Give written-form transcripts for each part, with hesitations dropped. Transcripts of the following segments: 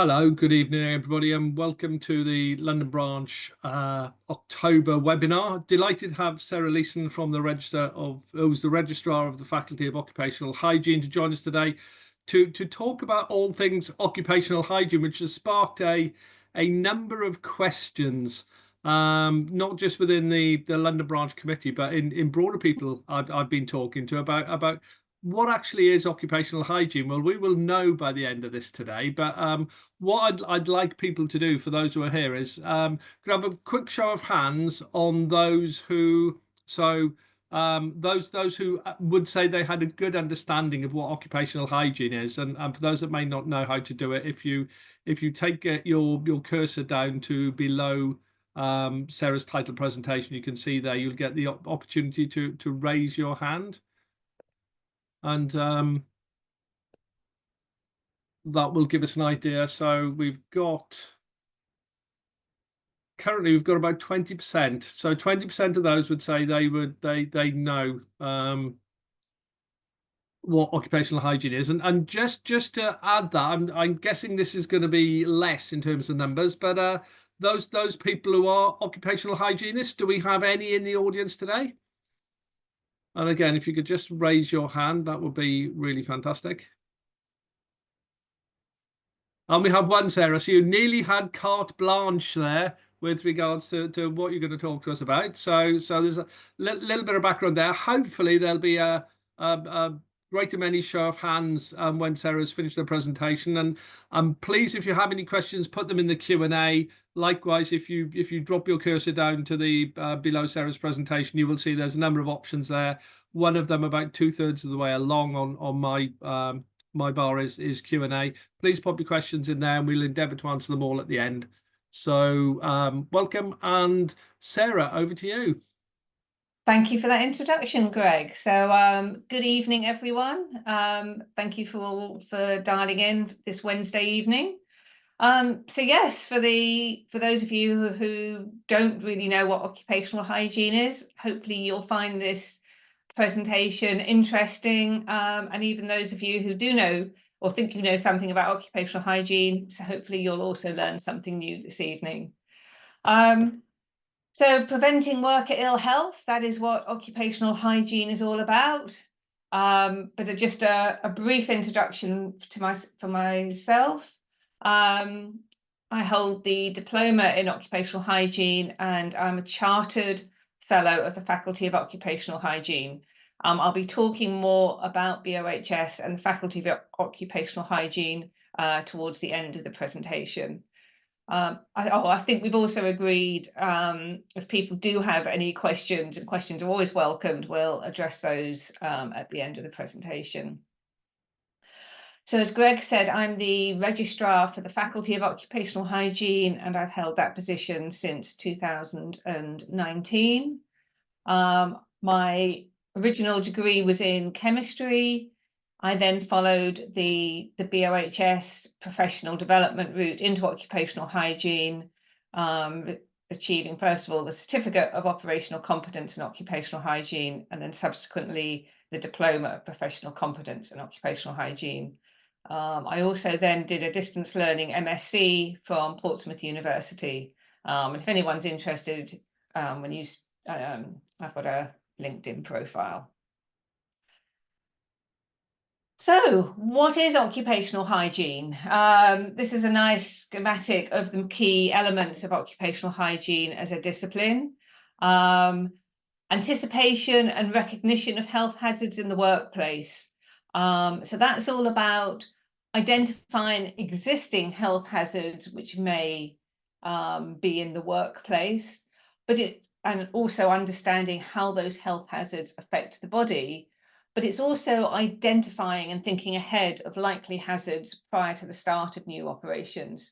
Hello, good evening, everybody, and welcome to the London Branch October webinar. Delighted to have Sarah Leeson from the who's the Registrar of the Faculty of Occupational Hygiene, to join us today to talk about all things occupational hygiene, which has sparked a number of questions, not just within the London Branch Committee, but in broader people I've been talking to about what actually is occupational hygiene. Well, we will know by the end of this today, but what I'd like people to do, for those who are here, is could I have a quick show of hands on those who those who would say they had a good understanding of what occupational hygiene is, and for those that may not know how to do it, if you take your cursor down to below Sarah's title presentation, you can see there you'll get the opportunity to raise your hand, and that will give us an idea. So currently we've got about 20%. So 20% of those would say they know what occupational hygiene is. And just to add that, I'm guessing this is going to be less in terms of numbers, but those people who are occupational hygienists, do we have any in the audience today? And again, if you could just raise your hand, that would be really fantastic. And we have one, Sarah. So you nearly had carte blanche there with regards to what you're going to talk to us about. So there's a little bit of background there. Hopefully there'll be a greater many show of hands when Sarah's finished the presentation. And please, if you have any questions, put them in the Q&A. Likewise, if you drop your cursor down to the below Sarah's presentation, you will see there's a number of options there. One of them about 2/3 of the way along on my bar is Q&A. Please pop your questions in there and we'll endeavour to answer them all at the end. So welcome, and Sarah, over to you. Thank you for that introduction, Greg. So good evening, everyone. Thank you for dialing in this Wednesday evening. So yes, for those of you who don't really know what occupational hygiene is, hopefully you'll find this presentation interesting, and even those of you who do know or think you know something about occupational hygiene, so hopefully you'll also learn something new this evening. So preventing worker ill health, that is what occupational hygiene is all about. But just a brief introduction for myself. I hold the diploma in occupational hygiene, and I'm a chartered fellow of the Faculty of Occupational Hygiene. I'll be talking more about BOHS and the Faculty of Occupational Hygiene towards the end of the presentation. I think we've also agreed if people do have any questions, and questions are always welcomed, we'll address those at the end of the presentation. So as Greg said, I'm the Registrar for the Faculty of Occupational Hygiene, and I've held that position since 2019. My original degree was in chemistry. I then followed the BOHS professional development route into occupational hygiene, achieving, first of all, the Certificate of Operational Competence in Occupational Hygiene, and then subsequently the Diploma of Professional Competence in Occupational Hygiene. I also then did a distance learning MSc from Portsmouth University. And if anyone's interested, I've got a LinkedIn profile. So what is occupational hygiene? This is a nice schematic of the key elements of occupational hygiene as a discipline. Anticipation and recognition of health hazards in the workplace. So that's all about identifying existing health hazards which may be in the workplace, and also understanding how those health hazards affect the body. But it's also identifying and thinking ahead of likely hazards prior to the start of new operations.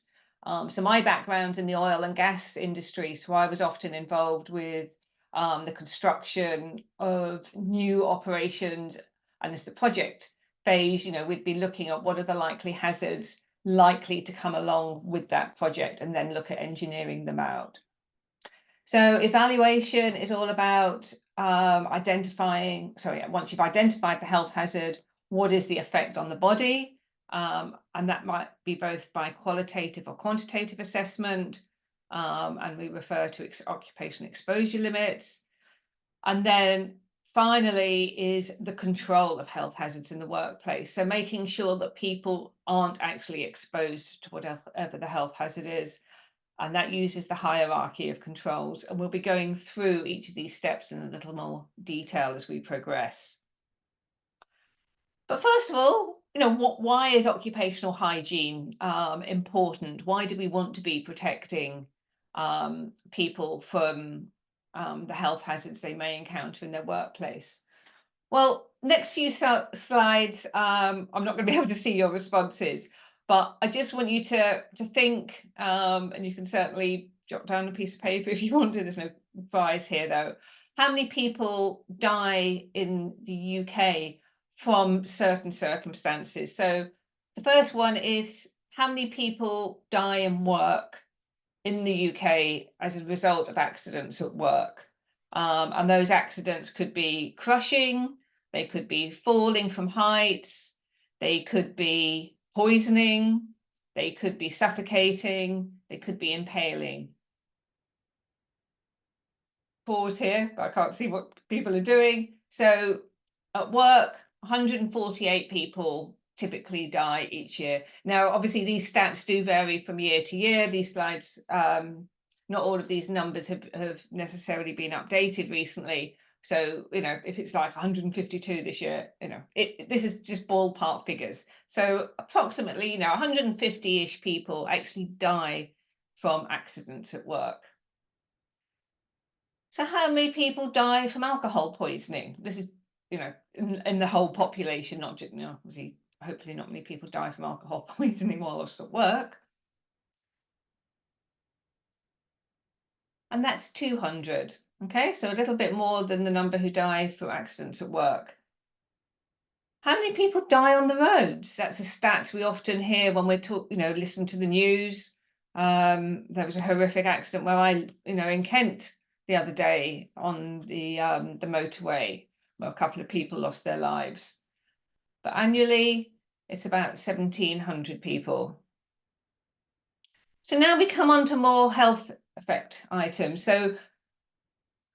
So my background's in the oil and gas industry, so I was often involved with the construction of new operations, and as the project phase, we'd be looking at what are the likely hazards likely to come along with that project, and then look at engineering them out. So evaluation is all about once you've identified the health hazard, what is the effect on the body? and that might be both by qualitative or quantitative assessment, and we refer to occupational exposure limits. And then finally is the control of health hazards in the workplace. So making sure that people aren't actually exposed to whatever the health hazard is. And that uses the hierarchy of controls. And we'll be going through each of these steps in a little more detail as we progress. But first of all, why is occupational hygiene important? Why do we want to be protecting people from the health hazards they may encounter in their workplace? Well, next few slides, I'm not going to be able to see your responses, but I just want you to think, and you can certainly jot down a piece of paper if you want to. There's no advice here, though. How many people die in the UK from certain circumstances? So the first one is, how many people die in work in the UK as a result of accidents at work? And those accidents could be crushing, they could be falling from heights, they could be poisoning, they could be suffocating, they could be impaling. Pause here, I can't see what people are doing. So at work, 148 people typically die each year. Now, obviously, these stats do vary from year to year. These slides, not all of these numbers have necessarily been updated recently. So, if it's like 152 this year, this is just ballpark figures. So approximately, 150-ish people actually die from accidents at work. So how many people die from alcohol poisoning? This is, in the whole population, not just, obviously, hopefully not many people die from alcohol poisoning whilst at work. And that's 200. Okay, so a little bit more than the number who die from accidents at work. How many people die on the roads? That's a stats we often hear when we're listen to the news. There was a horrific accident where in Kent the other day on the motorway, where a couple of people lost their lives. But annually, it's about 1,700 people. So now we come on to more health effect items. So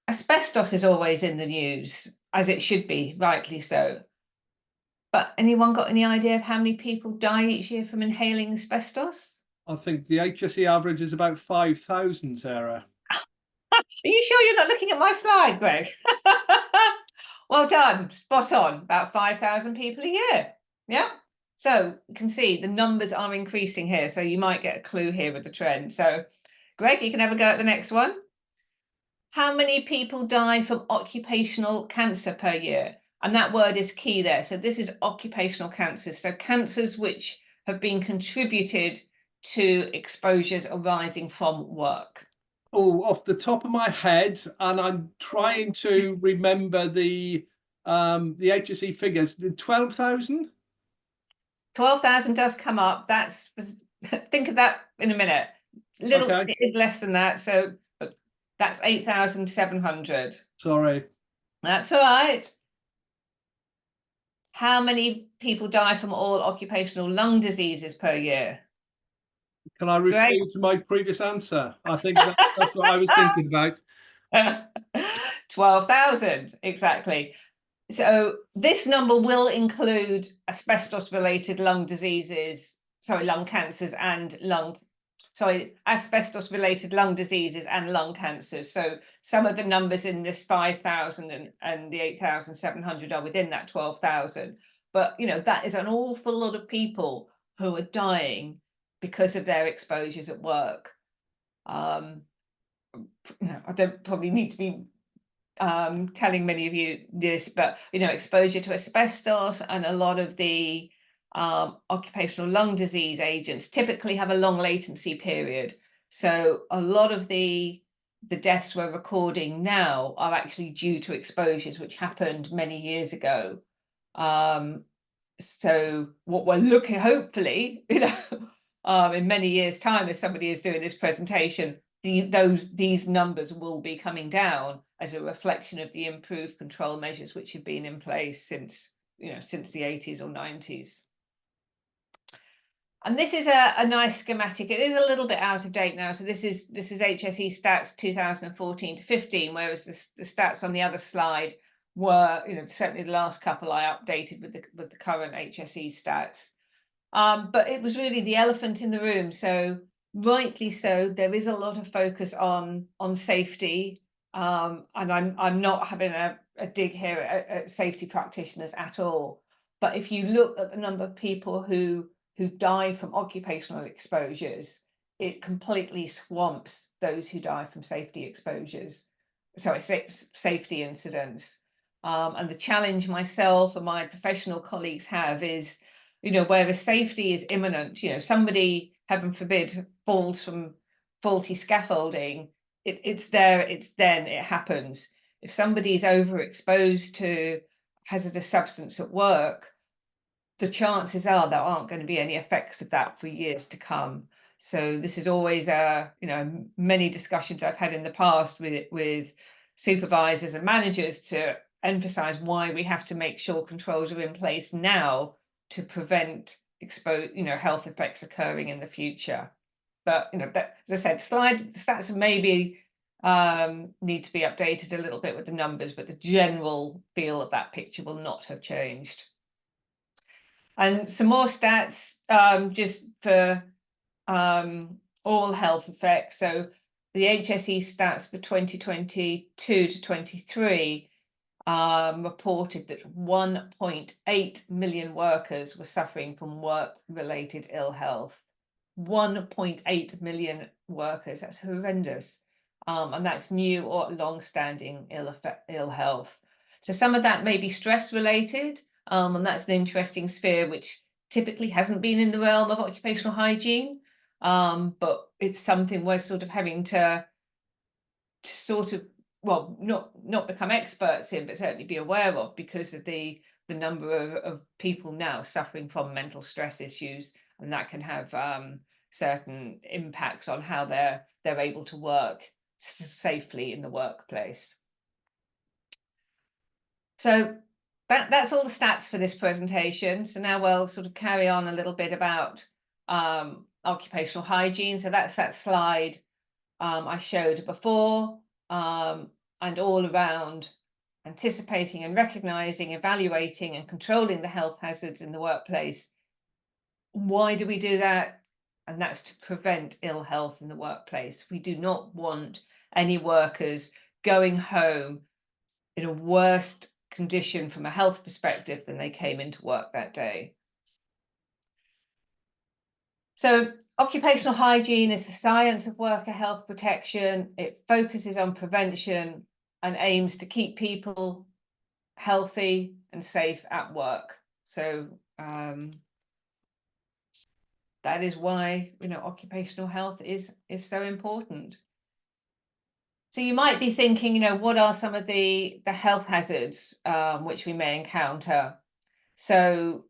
asbestos is always in the news, as it should be, rightly so. But anyone got any idea of how many people die each year from inhaling asbestos? I think the HSE average is about 5,000, Sarah. Are you sure you're not looking at my slide, Greg? Well done, spot on, about 5,000 people a year. Yeah. So you can see the numbers are increasing here. So you might get a clue here with the trend. So Greg, you can have a go at the next one. How many people die from occupational cancer per year? And that word is key there. So this is occupational cancers. So cancers which have been contributed to exposures arising from work. Oh, off the top of my head, and I'm trying to remember the HSE figures. 12,000? 12,000 does come up. Think of that in a minute. Okay. It is less than that. So that's 8,700. Sorry. That's all right. How many people die from all occupational lung diseases per year? Can I refer you to my previous answer? I think that's what I was thinking about. 12,000, exactly. So this number will include asbestos-related lung diseases, lung cancers and asbestos-related lung diseases and lung cancers. So some of the numbers in this 5,000 and the 8,700 are within that 12,000. But, that is an awful lot of people who are dying because of their exposures at work. I don't probably need to be telling many of you this, but exposure to asbestos and a lot of the occupational lung disease agents typically have a long latency period. So a lot of the deaths we're recording now are actually due to exposures which happened many years ago. So what we're looking, hopefully, in many years' time, if somebody is doing this presentation, these numbers will be coming down as a reflection of the improved control measures which have been in place since the 80s or 90s. And this is a nice schematic. It is a little bit out of date now. So this is HSE stats 2014 to 15, whereas the stats on the other slide were, certainly the last couple I updated with the current HSE stats. But it was really the elephant in the room. So rightly so, there is a lot of focus on safety. And I'm not having a dig here at safety practitioners at all. But if you look at the number of people who die from occupational exposures, it completely swamps those who die from safety exposures. Sorry, safety incidents. And the challenge myself and my professional colleagues have is, where the safety is imminent, somebody, heaven forbid, falls from faulty scaffolding, it's there, it's then, it happens. If somebody's overexposed to hazardous substance at work, the chances are there aren't going to be any effects of that for years to come. So this is always many discussions I've had in the past with supervisors and managers to emphasize why we have to make sure controls are in place now to prevent health effects occurring in the future. But as I said, the stats maybe need to be updated a little bit with the numbers, but the general feel of that picture will not have changed. And some more stats just for all health effects. So the HSE stats for 2022 to 23 reported that 1.8 million workers were suffering from work-related ill health. 1.8 million workers, that's horrendous. And that's new or long-standing ill health. So some of that may be stress-related, and that's an interesting sphere which typically hasn't been in the realm of occupational hygiene, but it's something we're sort of having to sort of, well, not become experts in, but certainly be aware of, because of the number of people now suffering from mental stress issues, and that can have certain impacts on how they're able to work safely in the workplace. So that's all the stats for this presentation. So now we'll sort of carry on a little bit about occupational hygiene. So that's that slide I showed before, and all around anticipating and recognizing, evaluating and controlling the health hazards in the workplace. Why do we do that? And that's to prevent ill health in the workplace. We do not want any workers going home in a worse condition from a health perspective than they came into work that day. So occupational hygiene is the science of worker health protection. It focuses on prevention and aims to keep people healthy and safe at work. So that is why occupational health is so important. So you might be thinking, what are some of the health hazards which we may encounter? So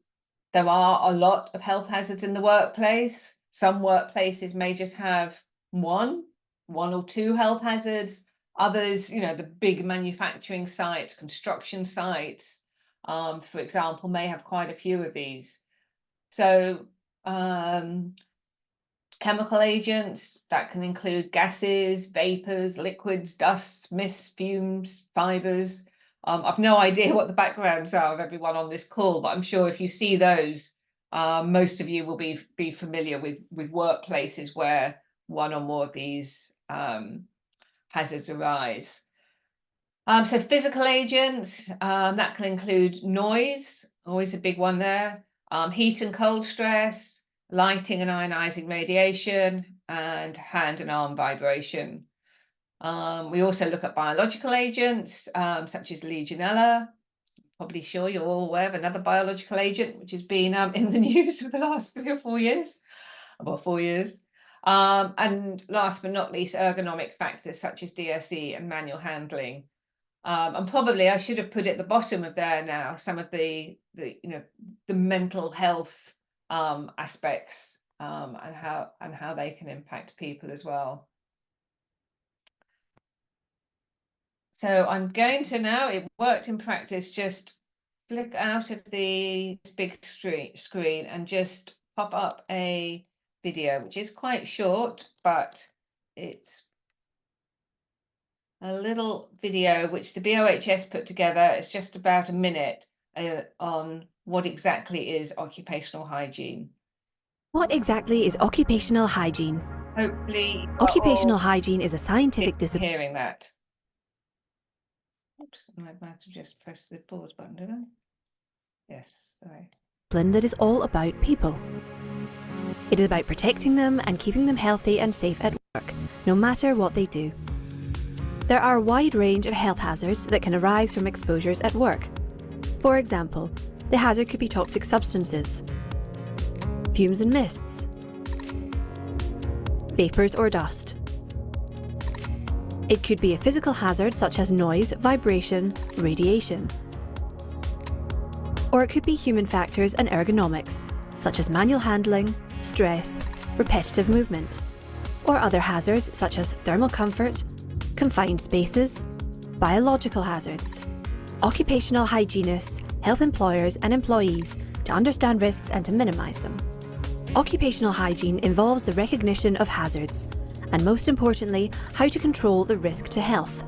there are a lot of health hazards in the workplace. Some workplaces may just have one or two health hazards. Others, the big manufacturing sites, construction sites, for example, may have quite a few of these. So chemical agents, that can include gases, vapors, liquids, dusts, mists, fumes, fibers. I've no idea what the backgrounds are of everyone on this call, but I'm sure if you see those, most of you will be familiar with workplaces where one or more of these hazards arise. So physical agents, that can include noise, always a big one there, heat and cold stress, lighting and ionizing radiation, and hand and arm vibration. We also look at biological agents, such as Legionella. Probably sure you're all aware of another biological agent which has been in the news for the last 3 or 4 years, about 4 years. And last but not least, ergonomic factors such as DSE and manual handling. And probably I should have put at the bottom of there now some of the mental health aspects and how they can impact people as well. So I'm going to now, it worked in practice, just flick out of the big screen and just pop up a video, which is quite short, but it's a little video which the BOHS put together. It's just about a minute on what exactly is occupational hygiene. What exactly is occupational hygiene? Hopefully, Occupational hygiene is a scientific discipline. Hearing that. Oops, I might have to just press the pause button, did I? Yes, sorry. That is all about people. It is about protecting them and keeping them healthy and safe at work, no matter what they do. There are a wide range of health hazards that can arise from exposures at work. For example, the hazard could be toxic substances, fumes and mists, vapours or dust. It could be a physical hazard such as noise, vibration, radiation. Or it could be human factors and ergonomics, such as manual handling, stress, repetitive movement. Or other hazards such as thermal comfort, confined spaces, biological hazards. Occupational hygienists help employers and employees to understand risks and to minimise them. Occupational hygiene involves the recognition of hazards, and most importantly, how to control the risk to health.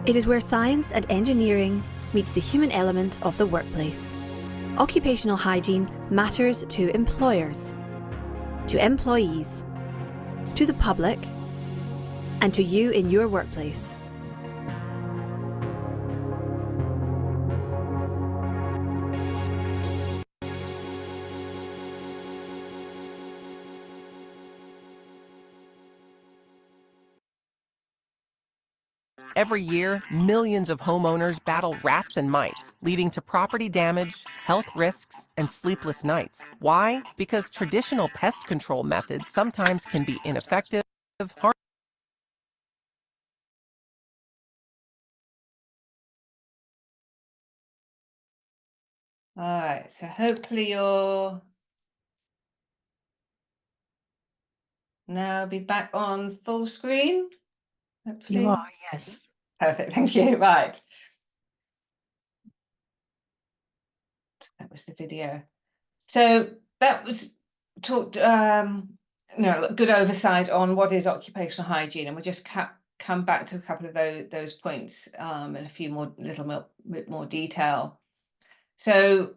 It is where science and engineering meets the human element of the workplace. Occupational hygiene matters to employers, to employees, to the public, and to you in your workplace. Every year, millions of homeowners battle rats and mice, leading to property damage, health risks, and sleepless nights. Why? Because traditional pest control methods sometimes can be ineffective, harmful. All right, so hopefully you'll now be back on full screen. Hopefully. You are, yes. Perfect, thank you. Right. That was the video. So that was talked, good oversight on what is occupational hygiene, and we'll just come back to a couple of those points in a few more, bit more detail. So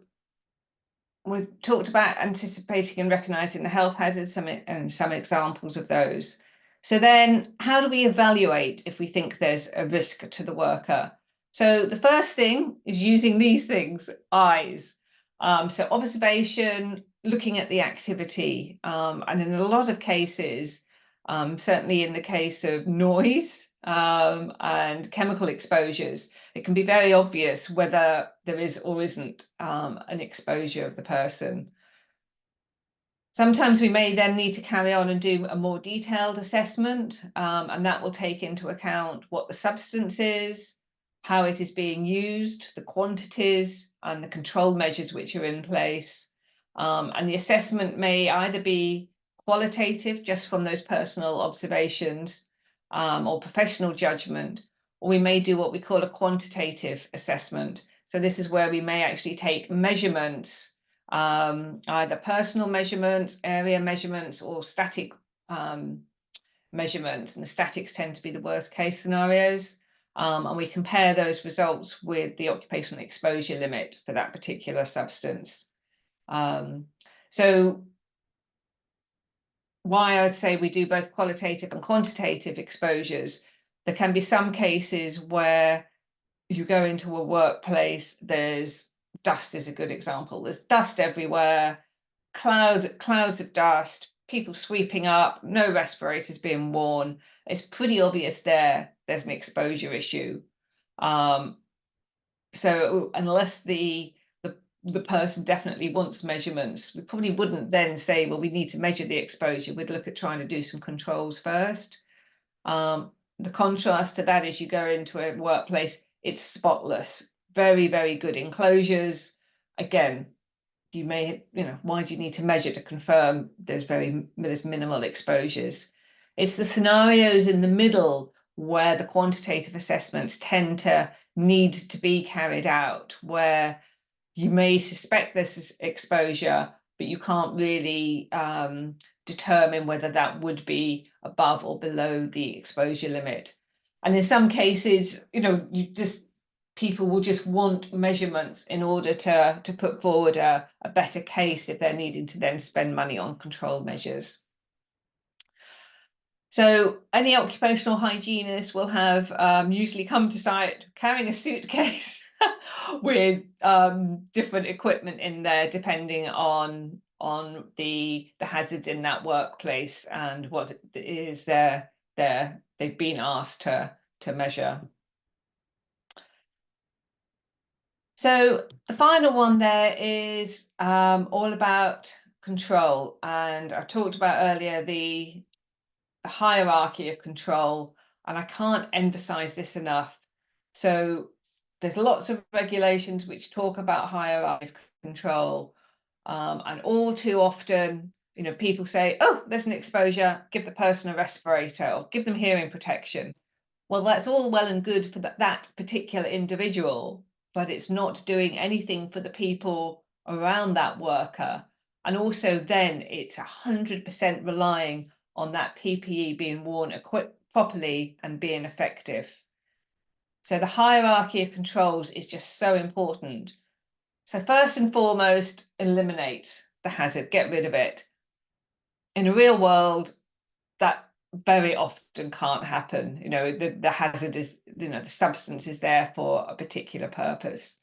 we've talked about anticipating and recognizing the health hazards and some examples of those. So then how do we evaluate if we think there's a risk to the worker? So the first thing is using these things, eyes. So observation, looking at the activity, and in a lot of cases, certainly in the case of noise and chemical exposures, it can be very obvious whether there is or isn't an exposure of the person. Sometimes we may then need to carry on and do a more detailed assessment, and that will take into account what the substance is, how it is being used, the quantities, and the control measures which are in place. And the assessment may either be qualitative, just from those personal observations, or professional judgment, or we may do what we call a quantitative assessment. So this is where we may actually take measurements, either personal measurements, area measurements, or static measurements, and the statics tend to be the worst case scenarios. And we compare those results with the occupational exposure limit for that particular substance. So why I'd say we do both qualitative and quantitative exposures, there can be some cases where you go into a workplace, there's dust is a good example. There's dust everywhere, clouds of dust, people sweeping up, no respirators being worn. It's pretty obvious there's an exposure issue. So unless the person definitely wants measurements, we probably wouldn't then say, well, we need to measure the exposure. We'd look at trying to do some controls first. The contrast to that is you go into a workplace, it's spotless, very, very good enclosures. Again, you may, why do you need to measure to confirm there's minimal exposures? It's the scenarios in the middle where the quantitative assessments tend to need to be carried out, where you may suspect this is exposure, but you can't really determine whether that would be above or below the exposure limit. And in some cases, people will just want measurements in order to put forward a better case if they're needing to then spend money on control measures. So any occupational hygienist will have usually come to site carrying a suitcase with different equipment in there, depending on the hazards in that workplace and what it is they've been asked to measure. So the final one there is all about control, and I talked about earlier the hierarchy of control, and I can't emphasize this enough. So there's lots of regulations which talk about hierarchy of control, and all too often, people say, oh, there's an exposure, give the person a respirator or give them hearing protection. Well, that's all well and good for that particular individual, but it's not doing anything for the people around that worker. And also then it's 100% relying on that PPE being worn properly and being effective. So the hierarchy of controls is just so important. So first and foremost, eliminate the hazard, get rid of it. In a real world, that very often can't happen. The hazard is, the substance is there for a particular purpose.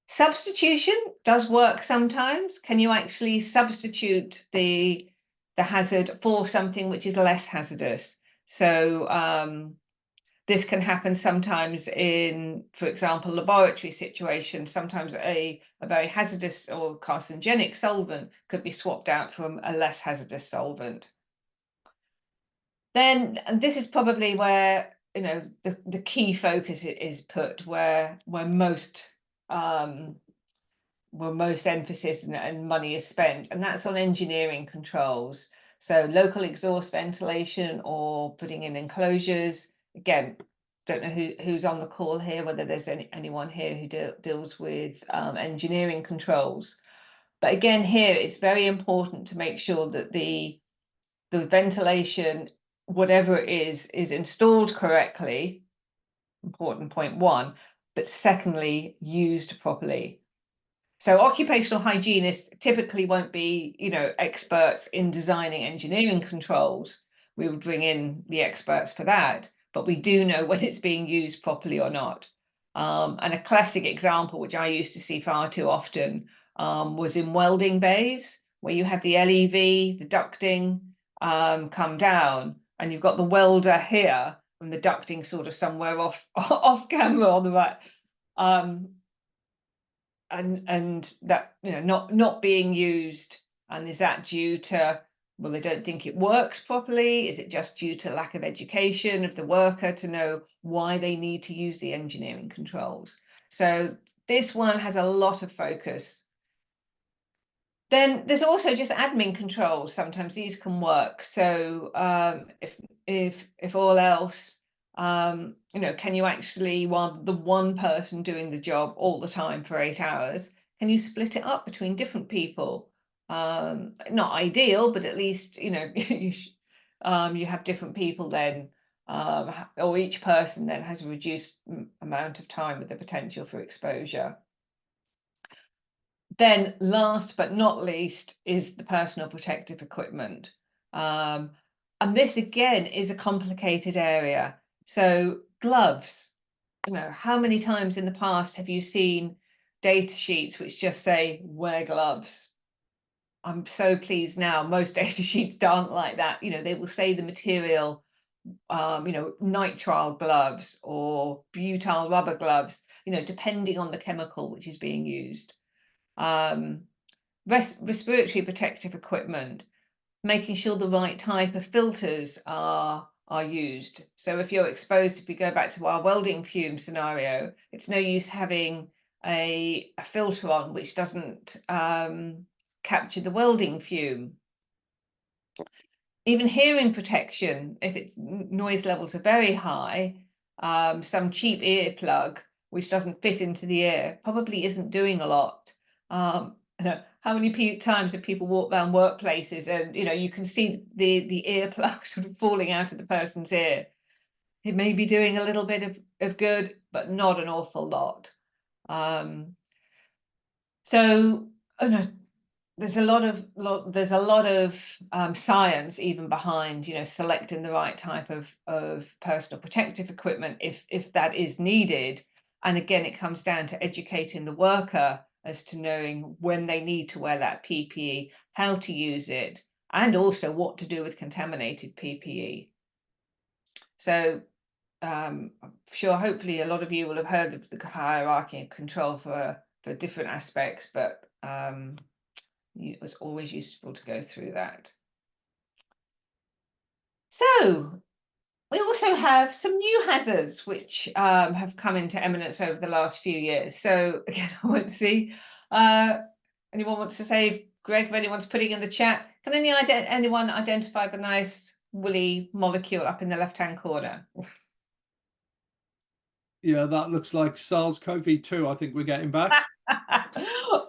Substitution does work sometimes. Can you actually substitute the hazard for something which is less hazardous? So this can happen sometimes in, for example, laboratory situations. Sometimes a very hazardous or carcinogenic solvent could be swapped out from a less hazardous solvent. Then this is probably where the key focus is put, where most emphasis and money is spent, and that's on engineering controls. So local exhaust ventilation or putting in enclosures. Again, don't know who's on the call here, whether there's anyone here who deals with engineering controls. But again, here it's very important to make sure that the ventilation, whatever it is installed correctly. Important point one, but secondly, used properly. So occupational hygienists typically won't be, experts in designing engineering controls. We would bring in the experts for that, but we do know when it's being used properly or not. And a classic example, which I used to see far too often, was in welding bays, where you have the LEV, the ducting come down, and you've got the welder here and the ducting sort of somewhere off camera on the right. And that not being used. And is that due to, well, they don't think it works properly? Is it just due to lack of education of the worker to know why they need to use the engineering controls? So this one has a lot of focus. Then there's also just admin controls. Sometimes these can work. So if all else, can you actually, while the one person doing the job all the time for 8 hours, can you split it up between different people? Not ideal, but at least, you have different people then, or each person then has a reduced amount of time with the potential for exposure. Then last but not least is the personal protective equipment. And this again is a complicated area. So gloves, how many times in the past have you seen data sheets which just say wear gloves? I'm so pleased now most data sheets aren't like that. They will say the material, nitrile gloves or butyl rubber gloves, depending on the chemical which is being used. Respiratory protective equipment, making sure the right type of filters are used. So if you're exposed, if we go back to our welding fume scenario, it's no use having a filter on which doesn't capture the welding fume. Even hearing protection, if its noise levels are very high, some cheap earplug which doesn't fit into the ear probably isn't doing a lot. How how many times have people walked around workplaces and, you know, you can see the earplug sort of falling out of the person's ear. It may be doing a little bit of good, but not an awful lot. So, oh no, there's a lot of science even behind, you know, selecting the right type of personal protective equipment if that is needed. And again, it comes down to educating the worker as to knowing when they need to wear that PPE, how to use it, and also what to do with contaminated PPE. So I'm sure hopefully a lot of you will have heard of the hierarchy of control for different aspects, but it was always useful to go through that. So we also have some new hazards which have come into eminence over the last few years. So again, I won't see anyone wants to say, Greg, if anyone's putting in the chat, can anyone identify the nice woolly molecule up in the left-hand corner? Yeah, that looks like SARS-CoV-2. I think we're getting back.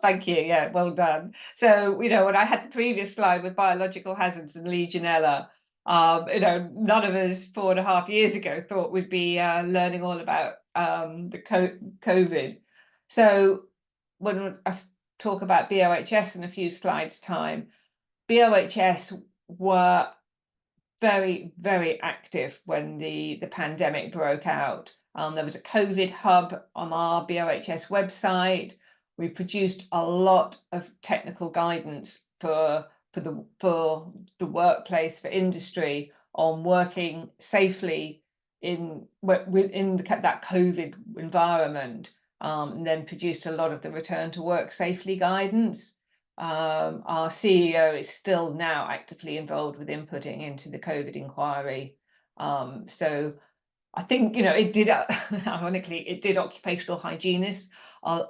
Thank you. Yeah, well done. So, you know, when I had the previous slide with biological hazards and Legionella, you know, none of us 4.5 years ago thought we'd be learning all about the COVID. So when I talk about BOHS in a few slides time, BOHS were very, very active when the pandemic broke out. There was a COVID hub on our BOHS website. We produced a lot of technical guidance for the workplace, for industry, on working safely within that COVID environment, and then produced a lot of the return to work safely guidance. Our CEO is still now actively involved with inputting into the COVID inquiry. So I think, you know, it did, ironically, it did occupational hygienists a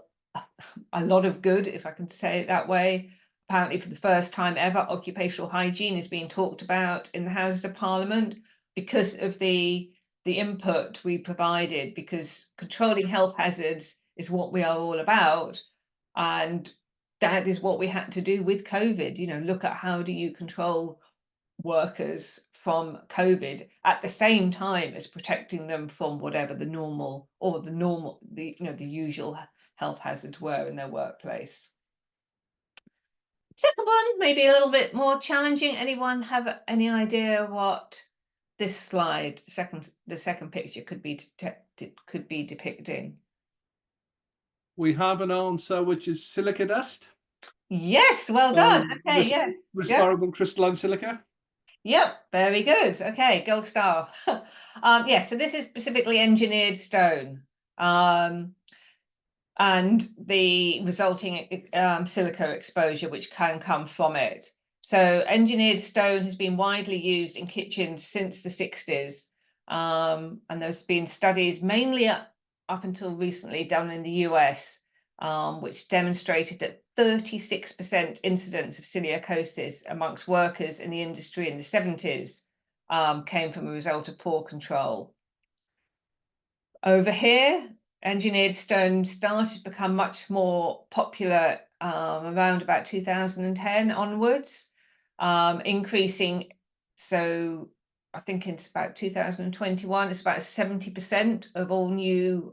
lot of good, if I can say it that way. Apparently, for the first time ever, occupational hygiene is being talked about in the Houses of Parliament because of the input we provided, because controlling health hazards is what we are all about. And that is what we had to do with COVID. You know, look at how do you control workers from COVID at the same time as protecting them from whatever the usual health hazards were in their workplace. Second one, maybe a little bit more challenging. Anyone have any idea what this slide, the second picture, could be depicting? We have an answer, which is silica dust. Yes, well done. Okay, yes. Respirable crystalline silica. Yep, very good. Okay, gold star. Yeah, so this is specifically engineered stone, and the resulting silica exposure which can come from it. So engineered stone has been widely used in kitchens since the 60s, and there's been studies mainly up until recently done in the US, which demonstrated that 36% incidence of silicosis amongst workers in the industry in the 70s came from a result of poor control. Over here, engineered stone started to become much more popular around about 2010 onwards, increasing. So I think it's about 2021, it's about 70% of all new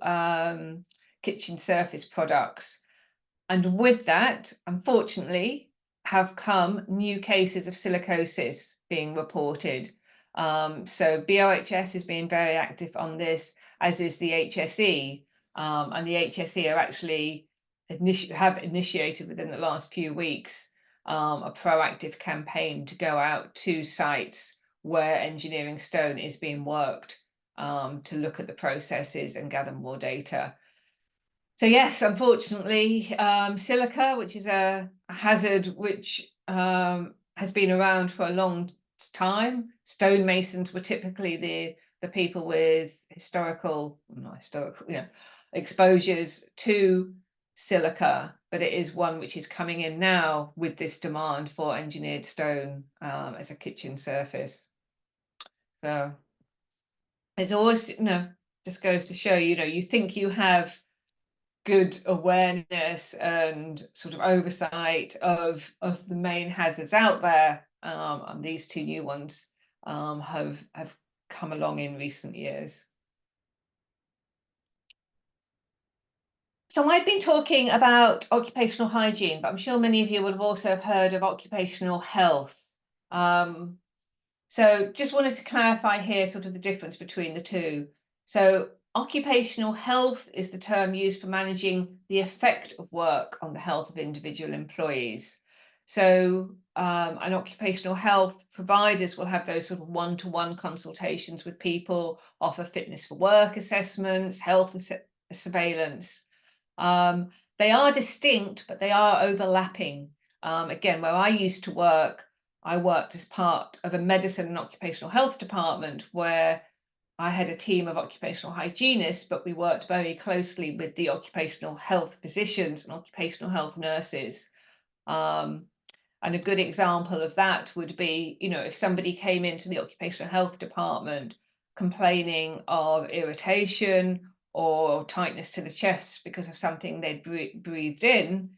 kitchen surface products. And with that, unfortunately, have come new cases of silicosis being reported. So BOHS has been very active on this, as is the HSE. And the HSE are actually have initiated within the last few weeks a proactive campaign to go out to sites where engineering stone is being worked to look at the processes and gather more data. So yes, unfortunately, silica, which is a hazard which has been around for a long time. Stonemasons were typically the people with exposures to silica, but it is one which is coming in now with this demand for engineered stone as a kitchen surface. So it's always, just goes to show, you think you have good awareness and sort of oversight of the main hazards out there, and these two new ones have come along in recent years. So I've been talking about occupational hygiene, but I'm sure many of you will have also heard of occupational health. So just wanted to clarify here sort of the difference between the two. So occupational health is the term used for managing the effect of work on the health of individual employees. So an occupational health providers will have those sort of one-to-one consultations with people, offer fitness for work assessments, health surveillance. They are distinct, but they are overlapping. Again, where I used to work, I worked as part of a medicine and occupational health department where I had a team of occupational hygienists, but we worked very closely with the occupational health physicians and occupational health nurses. And a good example of that would be, you know, if somebody came into the occupational health department complaining of irritation or tightness to the chest because of something they'd breathed in,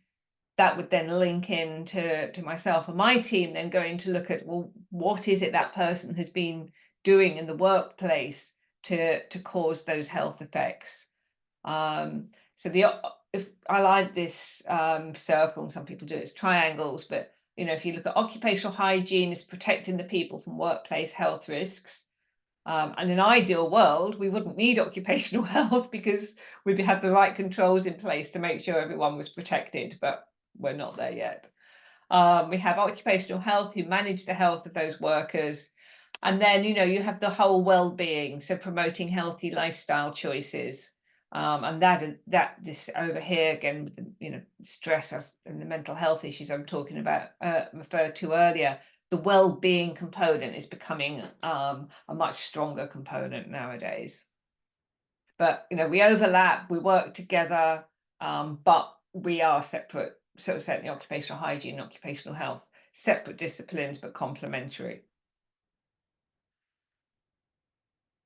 that would then link in to myself and my team then going to look at, well, what is it that person has been doing in the workplace to cause those health effects? So if I like this circle, and some people do it as triangles, but you know, if you look at occupational hygiene is protecting the people from workplace health risks. And in an ideal world, we wouldn't need occupational health because we'd have the right controls in place to make sure everyone was protected, but we're not there yet. We have occupational health who manage the health of those workers. And then, you know, you have the whole well-being, so promoting healthy lifestyle choices. And that this over here again with the, you know, stress and the mental health issues I'm talking about referred to earlier, the well-being component is becoming a much stronger component nowadays. But you know, we overlap, we work together, but we are separate. So certainly occupational hygiene and occupational health, separate disciplines but complementary.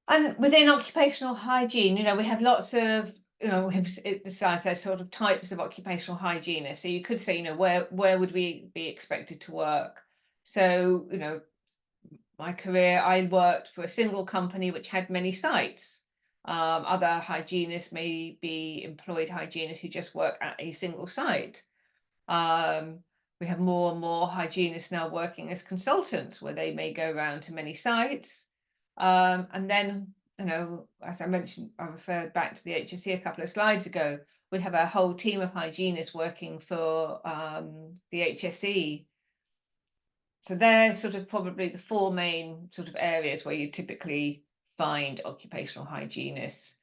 And within occupational hygiene, you know, we have lots of, you know, we have besides there's sort of types of occupational hygienists. So you could say, you know, where would we be expected to work? So, you know, my career, I worked for a single company which had many sites. Other hygienists may be employed hygienists who just work at a single site. We have more and more hygienists now working as consultants where they may go around to many sites. And then, you know, as I mentioned, I referred back to the HSE a couple of slides ago, we have a whole team of hygienists working for the HSE. So they're sort of probably the four main sort of areas where you typically find occupational hygienists.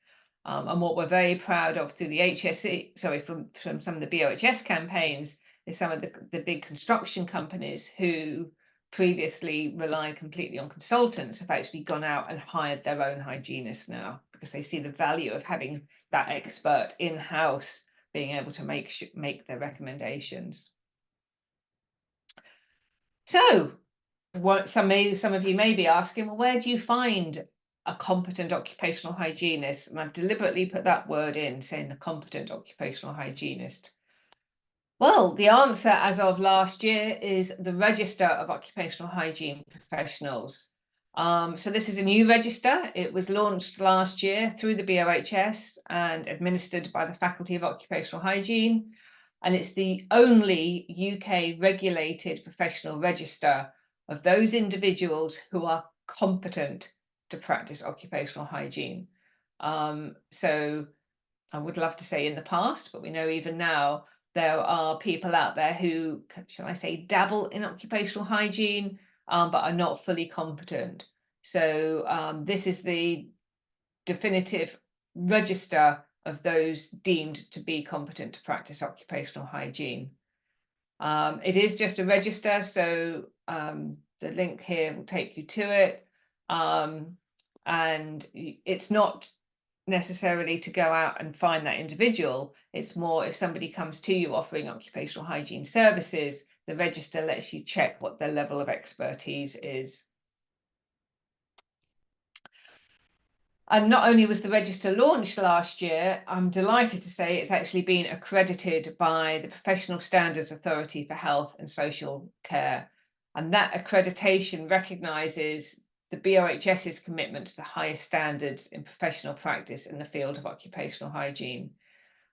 And what we're very proud of through the HSE, sorry, from some of the BOHS campaigns, is some of the big construction companies who previously relied completely on consultants have actually gone out and hired their own hygienists now because they see the value of having that expert in-house being able to make their recommendations. So what some of you may be asking, well, where do you find a competent occupational hygienist? And I've deliberately put that word in, saying the competent occupational hygienist. Well, the answer as of last year is the Register of Occupational Hygiene Professionals. So this is a new register. It was launched last year through the BOHS and administered by the Faculty of Occupational Hygiene. And it's the only UK regulated professional register of those individuals who are competent to practice occupational hygiene. So I would love to say in the past, but we know even now there are people out there who, shall I say, dabble in occupational hygiene, but are not fully competent. So this is the definitive register of those deemed to be competent to practice occupational hygiene. It is just a register, so the link here will take you to it. And it's not necessarily to go out and find that individual. It's more if somebody comes to you offering occupational hygiene services, the register lets you check what their level of expertise is. And not only was the register launched last year, I'm delighted to say it's actually been accredited by the Professional Standards Authority for Health and Social Care. And that accreditation recognises the BOHS's commitment to the highest standards in professional practice in the field of occupational hygiene.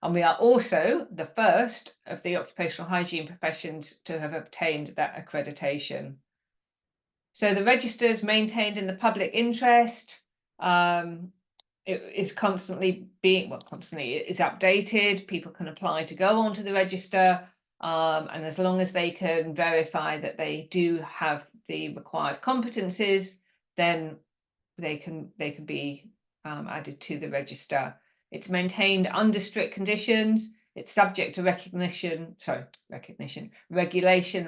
And we are also the first of the occupational hygiene professions to have obtained that accreditation. So the register is maintained in the public interest. It is constantly it is updated. People can apply to go onto the register, and as long as they can verify that they do have the required competencies, then they can be added to the register. It's maintained under strict conditions. It's subject to regulation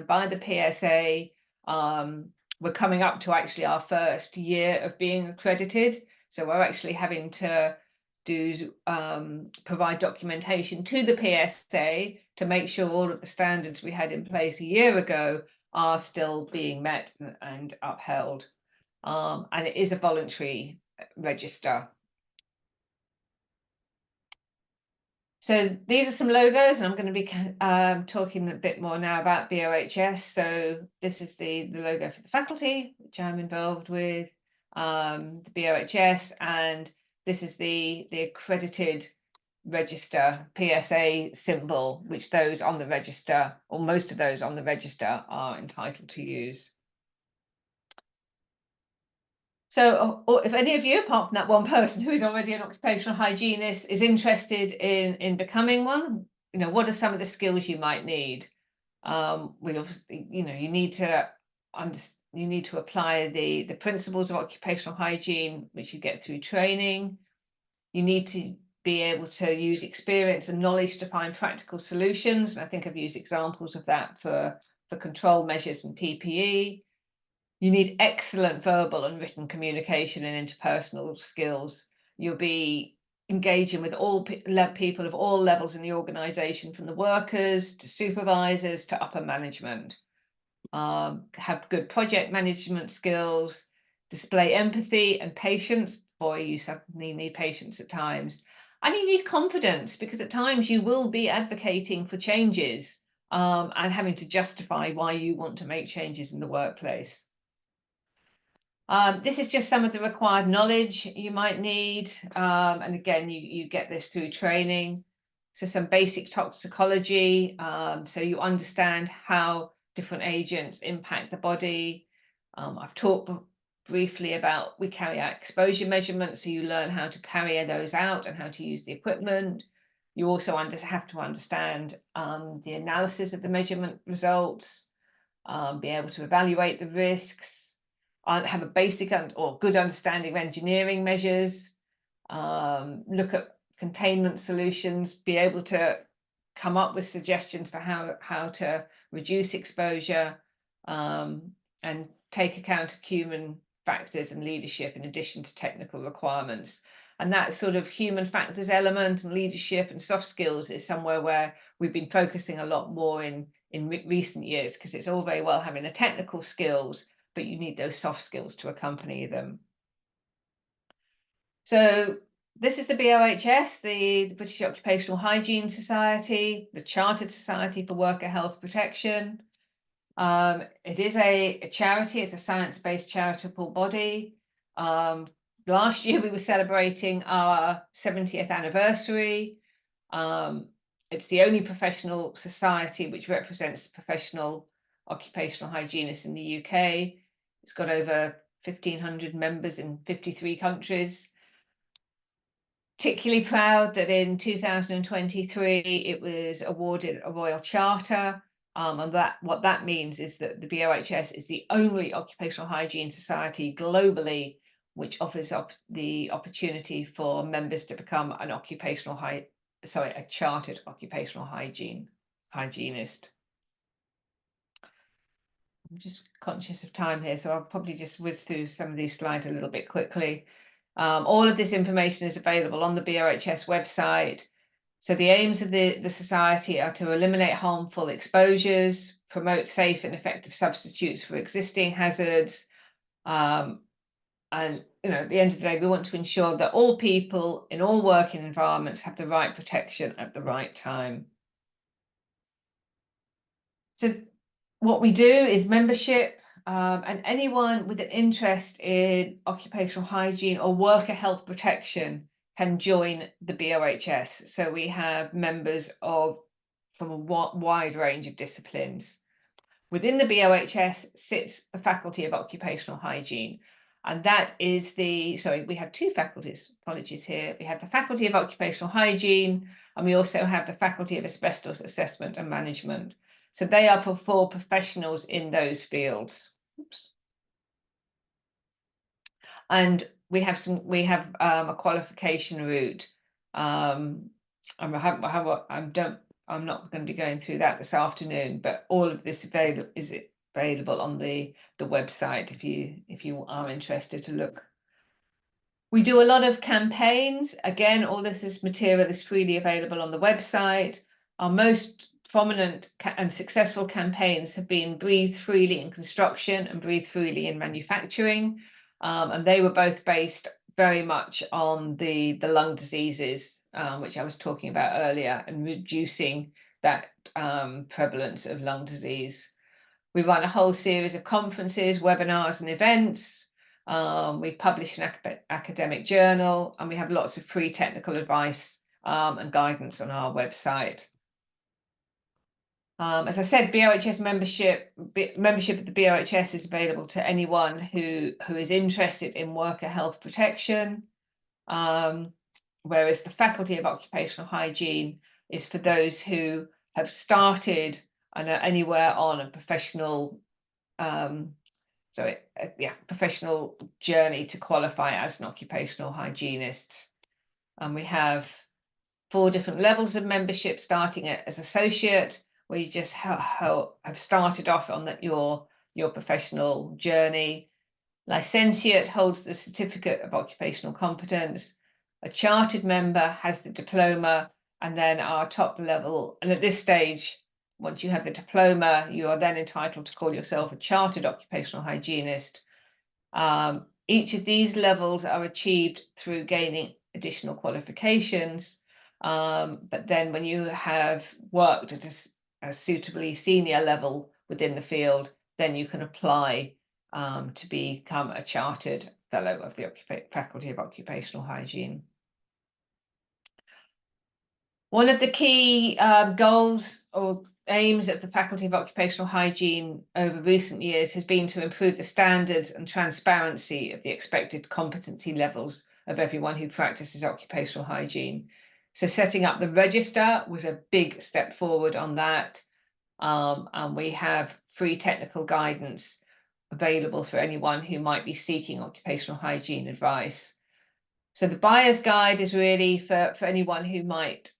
by the PSA. We're coming up to actually our first year of being accredited. So we're actually having to provide documentation to the PSA to make sure all of the standards we had in place a year ago are still being met and upheld. And it is a voluntary register. So these are some logos, and I'm going to be talking a bit more now about BOHS. So this is the logo for the faculty, which I'm involved with, the BOHS, and this is the accredited register PSA symbol, which those on the register, or most of those on the register, are entitled to use. So if any of you, apart from that one person who is already an occupational hygienist, is interested in becoming one, what are some of the skills you might need? We obviously, you need to apply the principles of occupational hygiene, which you get through training. You need to be able to use experience and knowledge to find practical solutions. And I think I've used examples of that for control measures and PPE. You need excellent verbal and written communication and interpersonal skills. You'll be engaging with all people of all levels in the organisation, from the workers to supervisors to upper management. Have good project management skills, display empathy and patience. Boy, you certainly need patience at times. And you need confidence, because at times you will be advocating for changes and having to justify why you want to make changes in the workplace. This is just some of the required knowledge you might need. And again, you get this through training. So some basic toxicology, so you understand how different agents impact the body. I've talked briefly about, we carry out exposure measurements, so you learn how to carry those out and how to use the equipment. You also have to understand the analysis of the measurement results, be able to evaluate the risks, have a basic or good understanding of engineering measures, look at containment solutions, be able to come up with suggestions for how to reduce exposure, and take account of human factors and leadership in addition to technical requirements. And that sort of human factors element and leadership and soft skills is somewhere where we've been focusing a lot more in recent years, because it's all very well having the technical skills, but you need those soft skills to accompany them. So this is the BOHS, the British Occupational Hygiene Society, the Chartered Society for Worker Health Protection. It is a charity, it's a science-based charitable body. Last year we were celebrating our 70th anniversary. It's the only professional society which represents professional occupational hygienists in the UK. It's got over 1,500 members in 53 countries. Particularly proud that in 2023 it was awarded a Royal Charter, and what that means is that the BOHS is the only occupational hygiene society globally which offers up the opportunity for members to become an a chartered occupational hygienist. I'm just conscious of time here, so I'll probably just whiz through some of these slides a little bit quickly. All of this information is available on the BOHS website. So the aims of the society are to eliminate harmful exposures, promote safe and effective substitutes for existing hazards, And at the end of the day, we want to ensure that all people in all working environments have the right protection at the right time. So what we do is membership, and anyone with an interest in occupational hygiene or worker health protection can join the BOHS. So we have members from a wide range of disciplines. Within the BOHS sits the Faculty of Occupational Hygiene, and that is we have two faculties, apologies here. We have the Faculty of Occupational Hygiene, and we also have the Faculty of Asbestos Assessment and Management. So they are for professionals in those fields. Oops. And we have a qualification route. I'm not going to be going through that this afternoon, but all of this is available on the website if you are interested to look. We do a lot of campaigns. Again, all this material is freely available on the website. Our most prominent and successful campaigns have been Breathe Freely in construction and Breathe Freely in manufacturing, and they were both based very much on the lung diseases, which I was talking about earlier, and reducing that prevalence of lung disease. We run a whole series of conferences, webinars, and events. We publish an academic journal, and we have lots of free technical advice and guidance on our website. As I said, BOHS membership of the BOHS is available to anyone who is interested in worker health protection, whereas the Faculty of Occupational Hygiene is for those who have started and are anywhere on a professional professional journey to qualify as an occupational hygienist. And we have 4 different levels of membership, starting as associate, where you just have started off on your professional journey. Licentiate holds the certificate of occupational competence. A chartered member has the diploma, and then our top level. And at this stage, once you have the diploma, you are then entitled to call yourself a chartered occupational hygienist. Each of these levels are achieved through gaining additional qualifications. But then when you have worked at a suitably senior level within the field, then you can apply to become a chartered fellow of the Faculty of Occupational Hygiene. One of the key goals or aims of the Faculty of Occupational Hygiene over recent years has been to improve the standards and transparency of the expected competency levels of everyone who practices occupational hygiene. So setting up the register was a big step forward on that. And we have free technical guidance available for anyone who might be seeking occupational hygiene advice. So the buyer's guide is really for anyone who might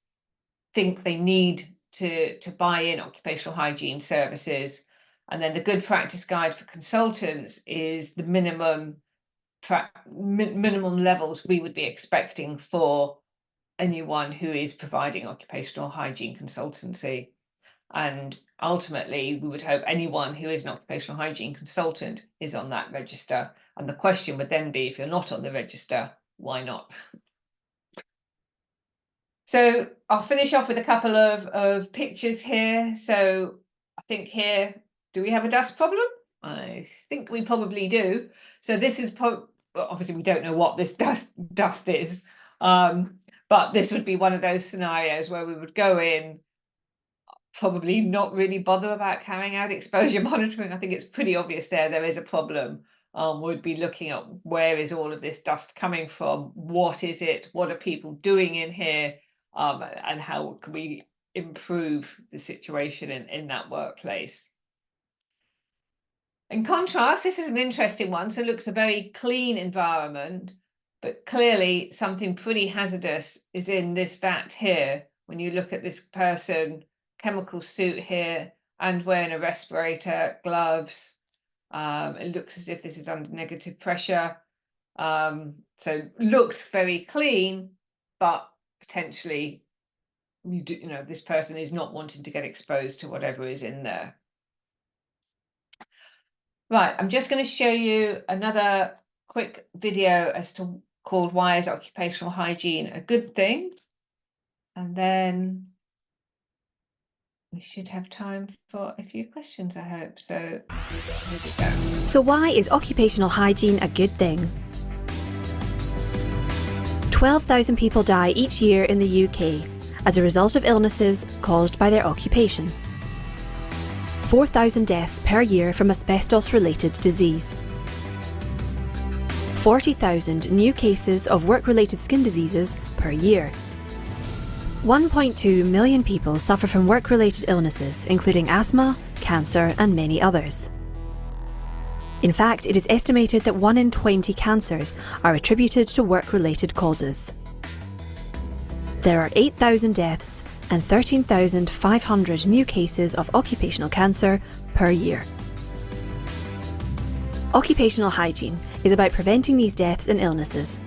think they need to buy in occupational hygiene services. And then the good practice guide for consultants is the minimum levels we would be expecting for anyone who is providing occupational hygiene consultancy. And ultimately, we would hope anyone who is an occupational hygiene consultant is on that register. And the question would then be, if you're not on the register, why not? So I'll finish off with a couple of pictures here. So I think here, do we have a dust problem? I think we probably do. So this is obviously we don't know what this dust is, but this would be one of those scenarios where we would go in, probably not really bother about carrying out exposure monitoring. I think it's pretty obvious there is a problem. We'd be looking at where is all of this dust coming from? What is it? What are people doing in here? And how can we improve the situation in that workplace? In contrast, this is an interesting one. So it looks a very clean environment, but clearly something pretty hazardous is in this vat here. When you look at this person, chemical suit here, and wearing a respirator, gloves. It looks as if this is under negative pressure. So looks very clean, but potentially this person is not wanting to get exposed to whatever is in there. Right, I'm just going to show you another quick video called "Why is Occupational Hygiene a Good Thing?" And then we should have time for a few questions, I hope. So here we go. So why is occupational hygiene a good thing? 12,000 people die each year in the UK as a result of illnesses caused by their occupation. 4,000 deaths per year from asbestos-related disease. 40,000 new cases of work-related skin diseases per year. 1.2 million people suffer from work-related illnesses, including asthma, cancer, and many others. In fact, it is estimated that 1 in 20 cancers are attributed to work-related causes. There are 8,000 deaths and 13,500 new cases of occupational cancer per year. Occupational hygiene is about preventing these deaths and illnesses,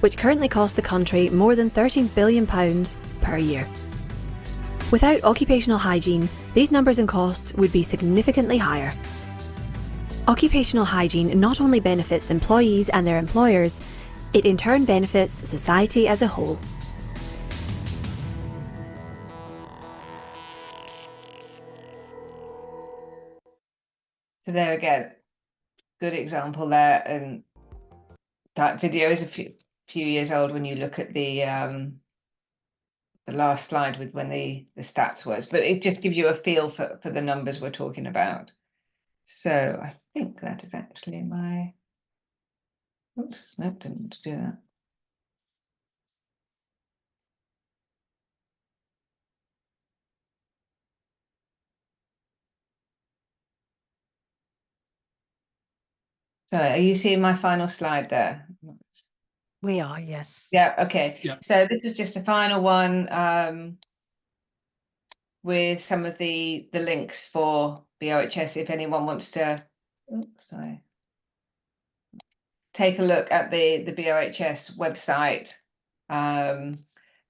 which currently cost the country more than £13 billion per year. Without occupational hygiene, these numbers and costs would be significantly higher. Occupational hygiene not only benefits employees and their employers, it in turn benefits society as a whole. So there again, good example there, and that video is a few years old when you look at the last slide with when the stats was, but it just gives you a feel for the numbers we're talking about. So I think that is actually my, oops, nope, didn't do that. So are you seeing my final slide there? We are, yes. Yeah, okay. Yeah. So this is just a final one with some of the links for BOHS if anyone wants to, oops, sorry, take a look at the BOHS website. And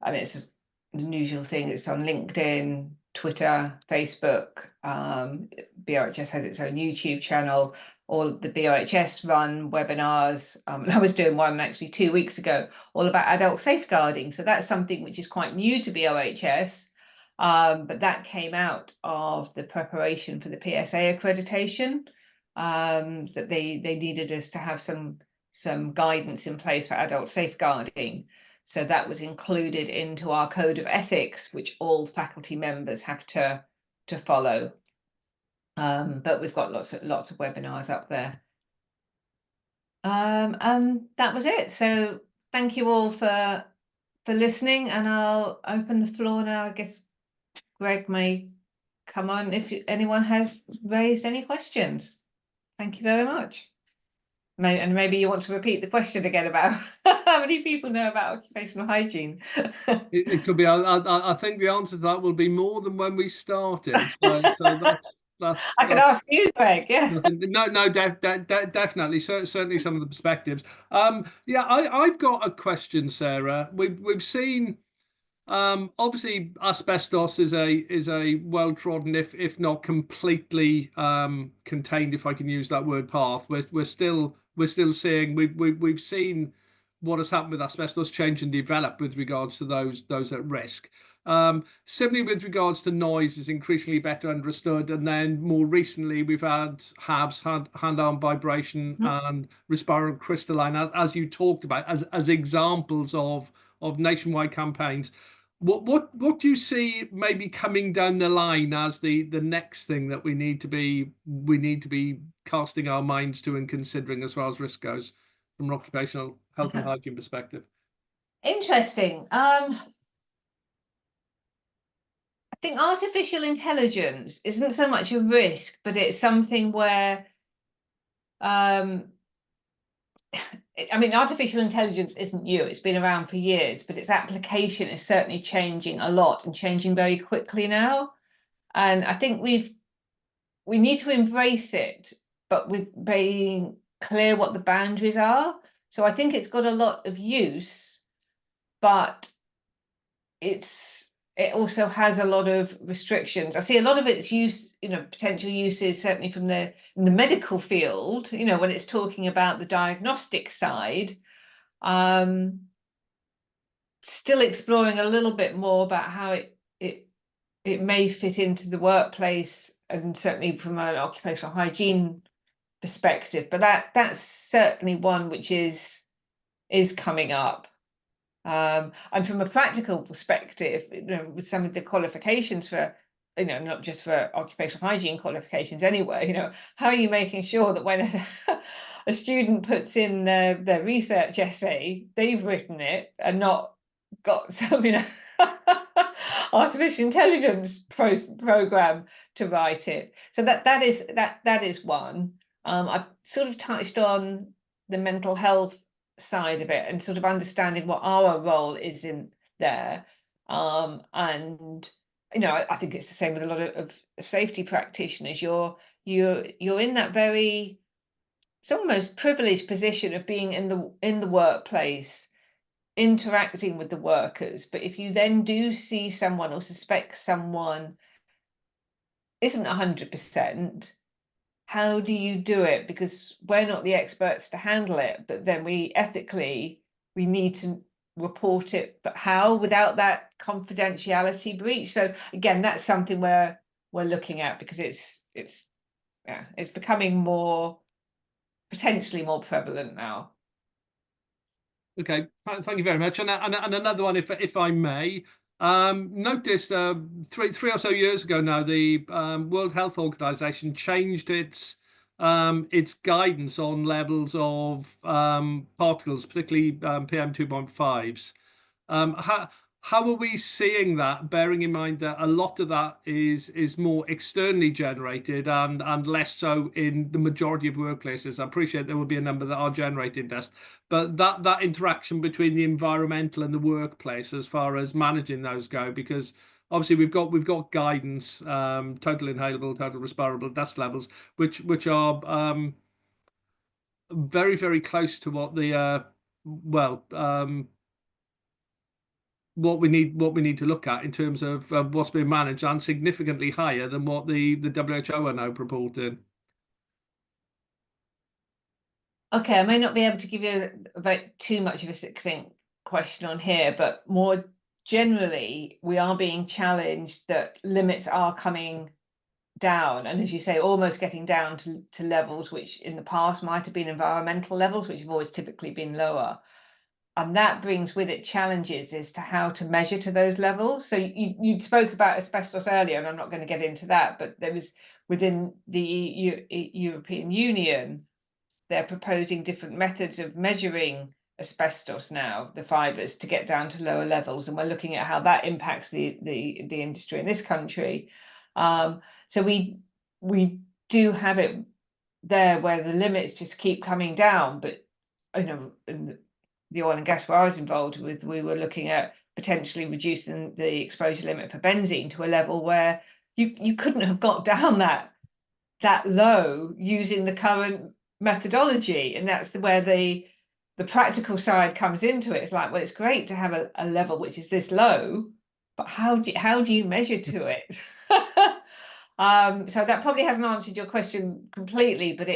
it's an usual thing. It's on LinkedIn, Twitter, Facebook. BOHS has its own YouTube channel. All the BOHS run webinars. And I was doing one actually 2 weeks ago, all about adult safeguarding. So that's something which is quite new to BOHS. But that came out of the preparation for the PSA accreditation, that they needed us to have some guidance in place for adult safeguarding. So that was included into our code of ethics, which all faculty members have to follow. But we've got lots of webinars up there. And that was it. So thank you all for listening, and I'll open the floor now. I guess Greg may come on if anyone has raised any questions. Thank you very much. And maybe you want to repeat the question again about how many people know about occupational hygiene. It could be. I think the answer to that will be more than when we started. So that's. I can ask you, Greg. Yeah. No, definitely. Certainly some of the perspectives. Yeah, I've got a question, Sarah. We've seen. Obviously, asbestos is a well-trodden, if not completely contained, if I can use that word, path. We're still seeing we've seen what has happened with asbestos change and develop with regards to those at risk. Similarly, with regards to noise, is increasingly better understood, and then more recently we've had HAVs, hand-arm vibration, and respiratory crystalline, as you talked about, as examples of nationwide campaigns. What do you see maybe coming down the line as the next thing that we need to be casting our minds to and considering as far as risk goes from an occupational health and hygiene perspective? Interesting. I think artificial intelligence isn't so much a risk, but it's something where I mean, artificial intelligence isn't new. It's been around for years, but its application is certainly changing a lot and changing very quickly now. And I think we need to embrace it, but with being clear what the boundaries are. So I think it's got a lot of use, but it's it also has a lot of restrictions. I see a lot of its use, potential uses certainly from in the medical field, when it's talking about the diagnostic side. Still exploring a little bit more about how it may fit into the workplace, and certainly from an occupational hygiene perspective. But that's certainly one which is coming up. And from a practical perspective, with some of the qualifications for, not just for occupational hygiene qualifications anyway, how are you making sure that when a student puts in their research essay, they've written it and not got some, artificial intelligence program to write it. So that is one. I've sort of touched on the mental health side of it and sort of understanding what our role is in there. And I think it's the same with a lot of safety practitioners. You're in that very, it's almost privileged position of being in the workplace, interacting with the workers. But if you then do see someone or suspect someone isn't 100%, how do you do it? Because we're not the experts to handle it, but then we need to report it, but how without that confidentiality breach? So again, that's something we're looking at, because it's becoming potentially more prevalent now. Okay, thank you very much. And another one, if I may, noticed three or so years ago now, the World Health Organization changed its guidance on levels of particles, particularly PM 2.5s. How are we seeing that, bearing in mind that a lot of that is more externally generated and less so in the majority of workplaces? I appreciate there will be a number that are generating dust, but that interaction between the environmental and the workplace as far as managing those go, because obviously we've got guidance, total inhalable, total respirable dust levels, which are very, very close to what the what we need to look at in terms of what's being managed, and significantly higher than what the WHO are now purporting. Okay, I may not be able to give you about too much of a succinct question on here, but more generally, we are being challenged that limits are coming down, and as you say, almost getting down to levels which in the past might have been environmental levels, which have always typically been lower. And that brings with it challenges as to how to measure to those levels. So you spoke about asbestos earlier, and I'm not going to get into that, but there was within the European Union, they're proposing different methods of measuring asbestos now, the fibres, to get down to lower levels. And we're looking at how that impacts the industry in this country. So we do have it there where the limits just keep coming down, but the oil and gas where I was involved with, we were looking at potentially reducing the exposure limit for benzene to a level where you couldn't have got down that low using the current methodology. And that's where the practical side comes into it. It's like, well, it's great to have a level which is this low, but how do you measure to it? So that probably hasn't answered your question completely, but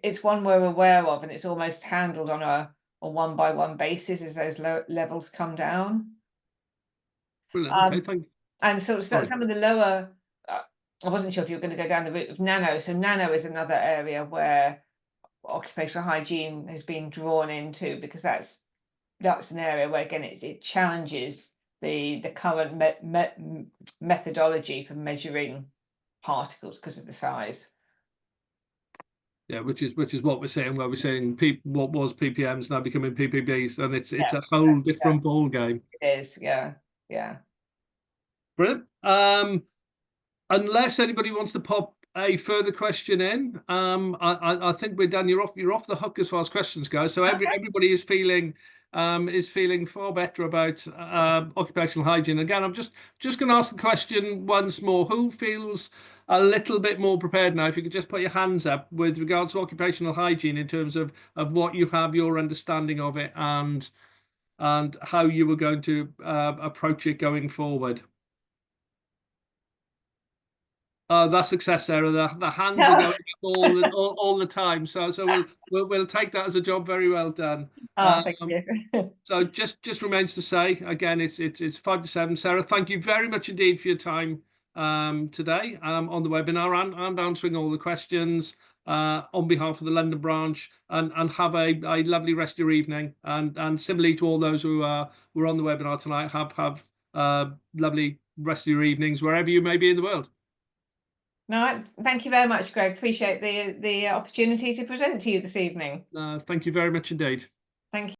it's one we're aware of, and it's almost handled on a one by one basis as those levels come down. Brilliant. Okay, thank you. And so some of the lower, I wasn't sure if you were going to go down the route of nano. So nano is another area where occupational hygiene has been drawn into, because that's an area where, again, it challenges the current methodology for measuring particles because of the size. Yeah, which is what we're saying, where we're saying what was ppms now becoming ppbs, and it's a whole different ball game. It is, yeah. Brilliant. Unless anybody wants to pop a further question in, I think we're done. You're off the hook as far as questions go. So everybody is feeling far better about occupational hygiene. Again, I'm just going to ask the question once more. Who feels a little bit more prepared now? If you could just put your hands up with regards to occupational hygiene in terms of what you have, your understanding of it, and and how you were going to approach it going forward. That's success, Sarah. The hands are going up all the time. So we'll take that as a job very well done. Oh, thank you. So just remains to say again, it's 5 to 7. Sarah, thank you very much indeed for your time today on the webinar and answering all the questions on behalf of the London branch, and have a lovely rest of your evening. And similarly to all those who were on the webinar tonight, have lovely rest of your evenings wherever you may be in the world. No, thank you very much, Greg. Appreciate the opportunity to present to you this evening. Thank you very much indeed. Thank you.